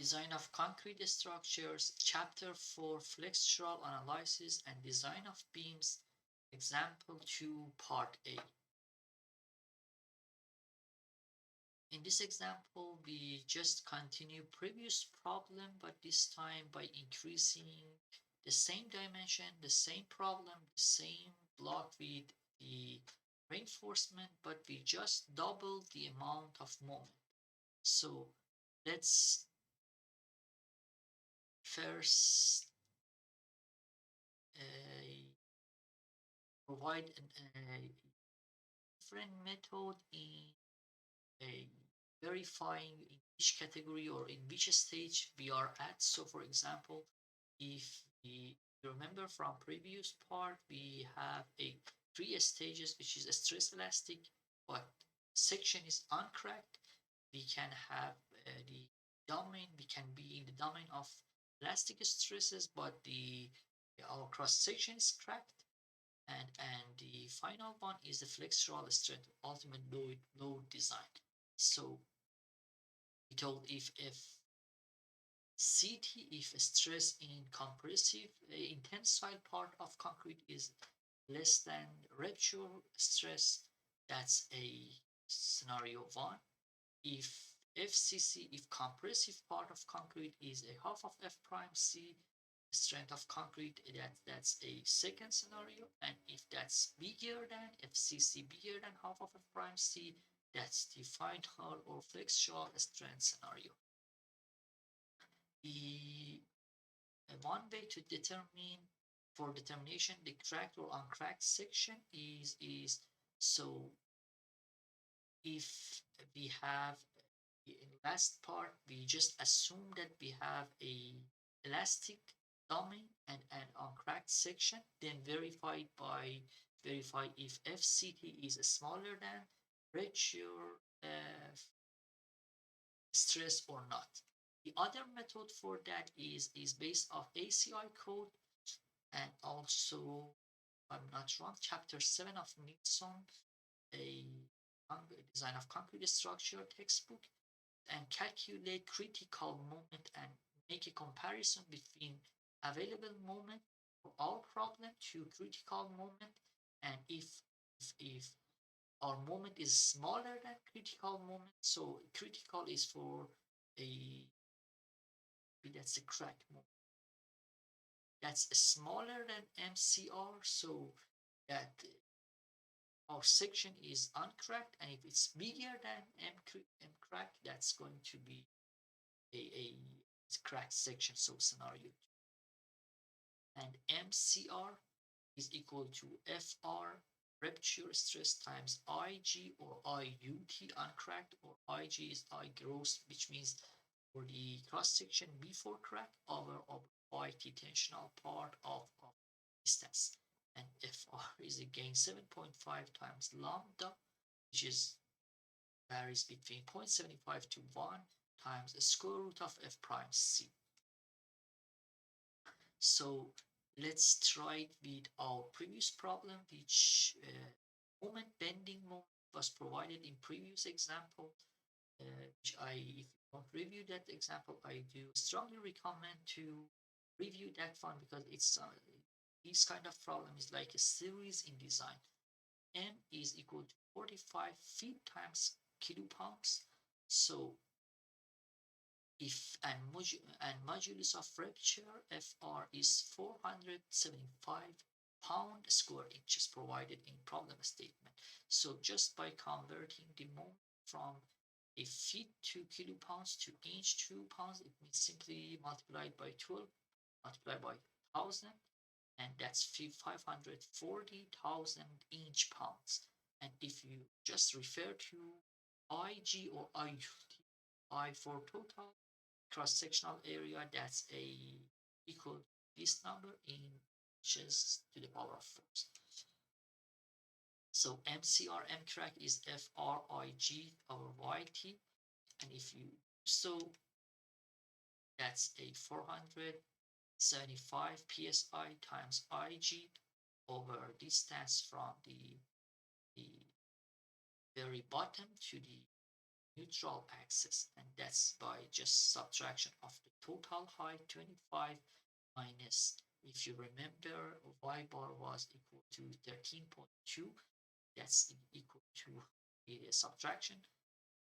Design of concrete structures, Chapter 4, Flexural Analysis and Design of Beams, Example 2, Part A. In this example, we just continue previous problem, but this time by increasing the same dimension, the same problem, the same block with the reinforcement, but we just double the amount of moment. So let's first provide a different method in verifying in which category or in which stage we are at. So for example, if we remember from previous part, we have a 3 stages, which is a stress elastic, but section is uncracked. We can have the domain, we can be in the domain of elastic stresses, but our cross section is cracked. And the final one is the flexural strength, ultimate load design. So we told if CT, if stress in compressive intensile part of concrete is less than rupture stress, that's a scenario 1. If FCC, if compressive part of concrete is a half of F prime C strength of concrete, that's a second scenario. And if that's bigger than FCC, bigger than half of F prime C, that's the final or flexural strength scenario. The one way to determine for determination the cracked or uncracked section is so if we have in last part we just assume that we have a elastic domain and an uncracked section, then verify if FCT is smaller than rupture stress or not. The other method for that is based off ACI code, and also, if I'm not wrong, chapter 7 of Nilsson, a design of concrete structure textbook, and calculate critical moment and make a comparison between available moment for our problem to critical moment. And if our moment is smaller than critical moment, so critical is for a that's a crack moment that's smaller than MCR, so that our section is uncracked, and if it's bigger than M crack, that's going to be a cracked section, so scenario 2. And MCR is equal to FR rupture stress times IG or IUT uncracked, or IG is I gross, which means for the cross section before crack over YT tensional part of distance. And FR is again 7.5 times lambda, which is varies between 0.75 to 1 times the square root of F prime C. So let's try it with our previous problem, which moment bending moment was provided in previous example, which if you don't review that example, I do strongly recommend to review that one, because it's this kind of problem is like a series in design. M is equal to 45 feet times kilopounds. So if and modulus of rupture Fr is 475 pound square inches provided in problem statement. So just by converting the moment from a feet to kilopounds to inch to pounds, it means simply multiplied by 12, multiplied by 1000, and that's 540,000 inch pounds. And if you just refer to IG or IUT, I for total cross-sectional area, that's equal this number in inches to the power of 4. So MCR M crack is FRIG over YT, and if you so that's a 475 psi times IG over distance from the very bottom to the neutral axis, and that's by just subtraction of the total height 25 minus, if you remember, y bar was equal to 13.2, that's equal to the subtraction,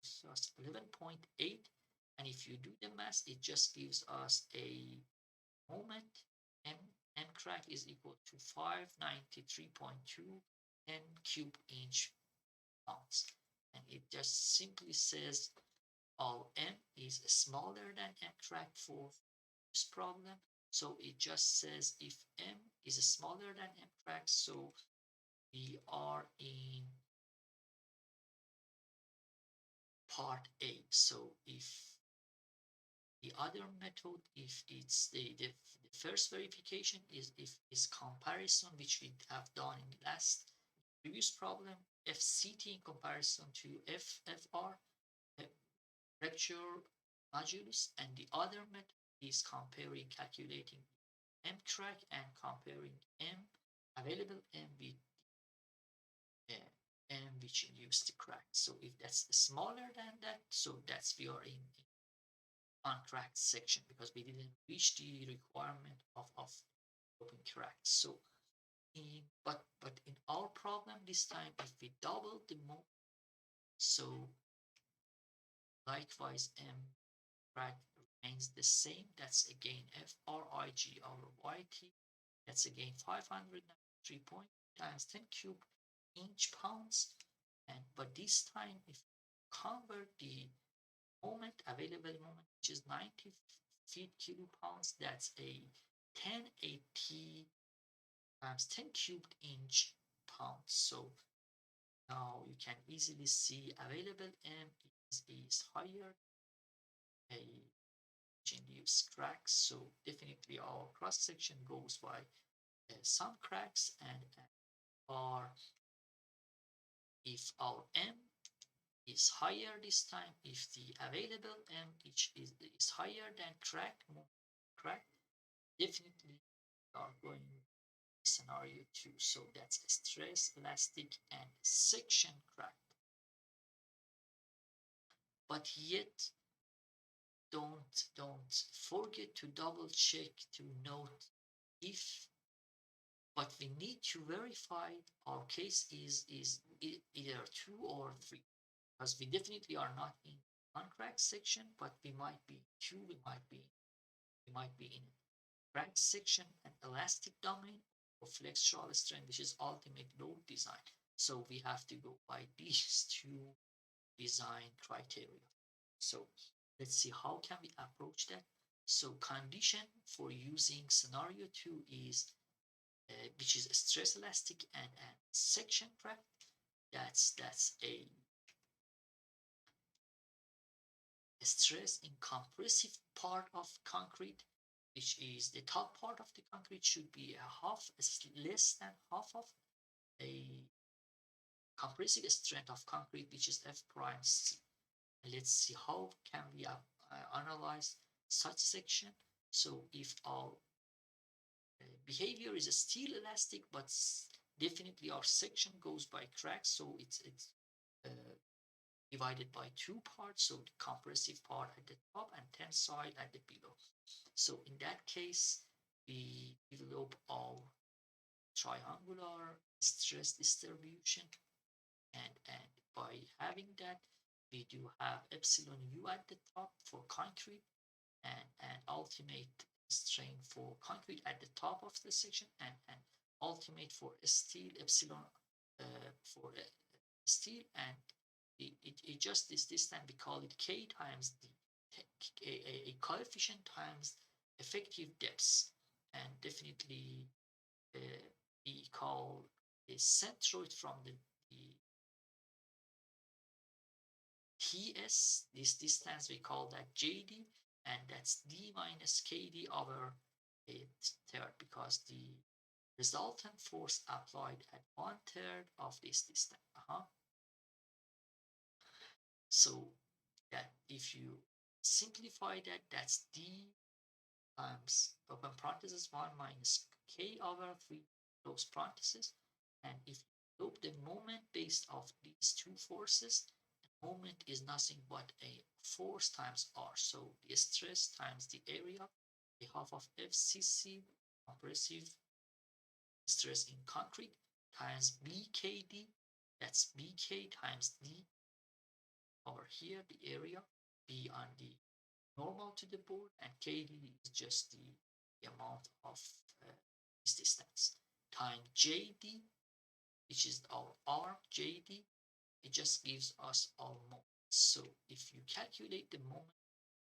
so it's 11.8, and if you do the math, it just gives us a moment m crack is equal to 593.2 n cube inch pounds, and it just simply says all m is smaller than m crack for this problem. So it just says if m is smaller than m crack, so we are in part A. So if the other method, if it's the first verification is if it's comparison, which we have done in the last previous problem, FCT in comparison to FFR, fracture modulus, and the other method is comparing, calculating M crack and comparing M, available M with M which induced the crack. So if that's smaller than that, so that's we are in uncracked section because we didn't reach the requirement of open cracked. So but in our problem this time, if we double the moment, so likewise m crack remains the same. That's again FRIG over YT. That's again 593 point times 10 cube inch pounds. And but this time, if you convert the moment, available moment, which is 90 feet kilopounds, that's a 1080 times 10 cubed inch pounds. So now you can easily see available M is higher, a induced cracks. So definitely our cross section goes by some cracks, and our if our M is higher this time, if the available M is higher than crack, definitely we are going scenario 2. So that's stress, elastic, and section crack. But yet, don't forget to double check to note if, but we need to verify our case is either 2 or 3, because we definitely are not in uncracked section, but we might be 2, we might be in cracked section and elastic domain, or flexural strength, which is ultimate load design. So we have to go by these two design criteria. So let's see how can we approach that. So condition for using scenario 2 is which is stress elastic and section crack. That's a stress in compressive part of concrete, which is the top part of the concrete should be a half, less than half of a compressive strength of concrete, which is F prime C. Let's see how can we analyze such section. So if our behavior is still elastic, but definitely our section goes by cracks, so it's uh, divided by two parts, so the compressive part at the top and tensile at the below. So in that case, we develop our triangular stress distribution, and by having that, we do have epsilon u at the top for concrete, and ultimate strain for concrete at the top of the section, and ultimate for steel epsilon for steel, and it just this time we call it k times the a coefficient times effective depths, and definitely we call the centroid from the TS, this distance we call that JD, and that's D minus KD over a third, because the resultant force applied at 1/3 of this distance. So that if you simplify that, that's D times open parenthesis 1 minus K over 3 close parenthesis. And if you look the moment based of these two forces, moment is nothing but a force times R. So the stress times the area, a half of FCC, compressive stress in concrete, times BKD, that's BK times D over here, the area, B on the normal to the board, and KD is just the amount of this distance, times JD, which is our arm, JD, it just gives us our moment. So if you calculate the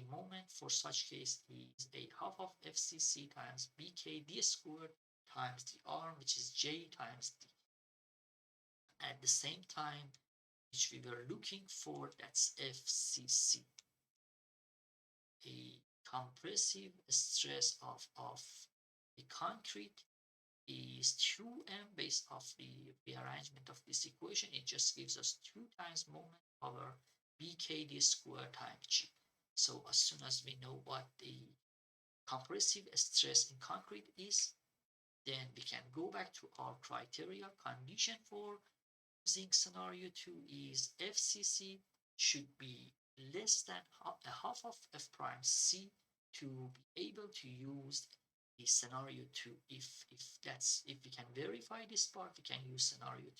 moment for such case is a half of FCC times BKD squared times the arm, which is J times D. At the same time, which we were looking for, that's FCC. A compressive stress of the concrete is 2m based off the rearrangement of this equation. It just gives us 2 times moment over BKD squared times G. So as soon as we know what the compressive stress in concrete is, then we can go back to our criteria. Condition for using scenario 2 is FCC should be less than a half of F prime C to be able to use the scenario 2. If we can verify this part, we can use scenario 2.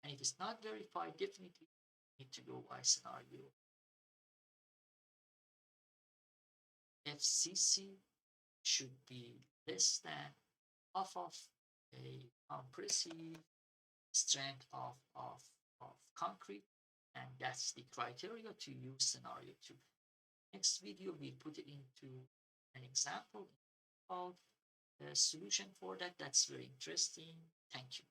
And if it's not verified, definitely need to go by scenario. FCC should be less than half of a compressive strength of concrete, and that's the criteria to use scenario 2. Next video we put it into an example of a solution for that. That's very interesting. Thank you.